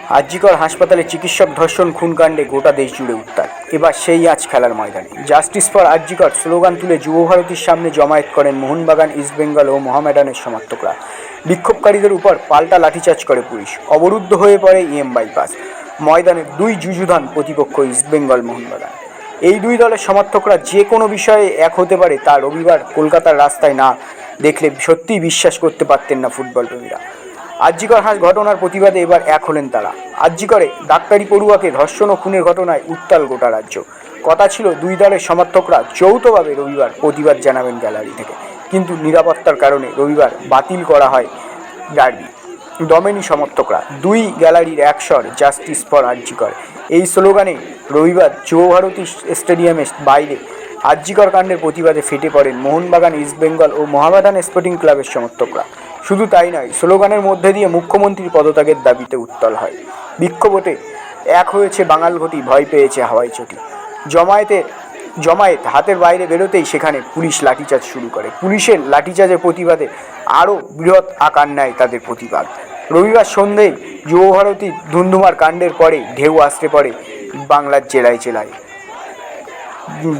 আরজিকর হাসপাতালে চিকিৎসক ধর্ষণ খুনকাণ্ডে গোটা দেশ জুড়ে উত্তাল। এবার সেই আজ খেলার ময়দানে জাস্টিস ফর আরজিকর স্লোগান তুলে যুবভারতীর সামনে জমায়েত করেন মোহনবাগান, ইস্টবেঙ্গল ও মোহামেডানের সমর্থকরা। বিক্ষোভকারীদের উপর পাল্টা লাঠিচার্জ করে পুলিশ। অবরুদ্ধ হয়ে পড়ে বাইপাস। ময়দানের দুই যুযুধান প্রতিপক্ষ ইস্টবেঙ্গল, মোহনবাগান। এই দুই দলের সমর্থকরা যে কোনো বিষয়ে এক হতে পারে তা রবিবার কলকাতার রাস্তায় না দেখলে সত্যিই বিশ্বাস করতে পারতেন না ফুটবল প্রেমীরা। আরজিকর ঘটনার প্রতিবাদে এবার এক হলেন তারা। আরজিকরে ডাক্তারি পড়ুয়াকে ধর্ষণ ও খুনের ঘটনায় উত্তাল গোটা রাজ্য। কথা ছিল দুই দলের সমর্থকরা যৌথভাবে রবিবার প্রতিবাদ জানাবেন গ্যালারি থেকে, কিন্তু নিরাপত্তার কারণে রবিবার বাতিল করা হয় ডার্বি। দমেনি সমর্থকরা, দুই গ্যালারির একস্বর জাস্টিস ফর আরজিকর এই স্লোগানে রবিবার যুবভারতী স্টেডিয়ামের বাইরে আরজিকর কাণ্ডের প্রতিবাদে ফেটে পড়েন মোহনবাগান, ইস্টবেঙ্গল ও মোহামেডান স্পোর্টিং ক্লাবের সমর্থকরা। শুধু তাই নয়, স্লোগানের মধ্যে দিয়ে মুখ্যমন্ত্রীর পদত্যাগের দাবিতে উত্তাল হয়। বিক্ষোভে এক হয়েছে বাঙাল ঘটি, ভয় পেয়েছে হাওয়াই চটি। জমায়েত হাতের বাইরে বেরোতেই সেখানে পুলিশ লাঠিচার্জ শুরু করে। পুলিশের লাঠিচার্জের প্রতিবাদে আরও বৃহৎ আকার নেয় তাদের প্রতিবাদ। রবিবার সন্ধ্যেয় যুবভারতী ধুন্ধুমার কাণ্ডের পরে ঢেউ আসতে পড়ে বাংলার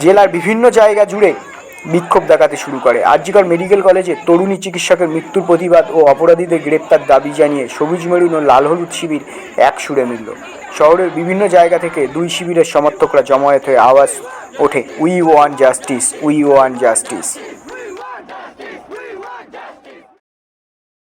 জেলার বিভিন্ন জায়গা জুড়ে বিক্ষোভ দেখাতে শুরু করে। আরজিকর মেডিকেল কলেজে তরুণী চিকিৎসকের মৃত্যুর প্রতিবাদ ও অপরাধীদের গ্রেপ্তার দাবি জানিয়ে সবুজ মেরুন ও লাল হলুদ শিবির এক সুরে মিলল। শহরের বিভিন্ন জায়গা থেকে দুই শিবিরের সমর্থকরা জমায়েত হয়ে আওয়াজ ওঠে, we want justice, we want justice.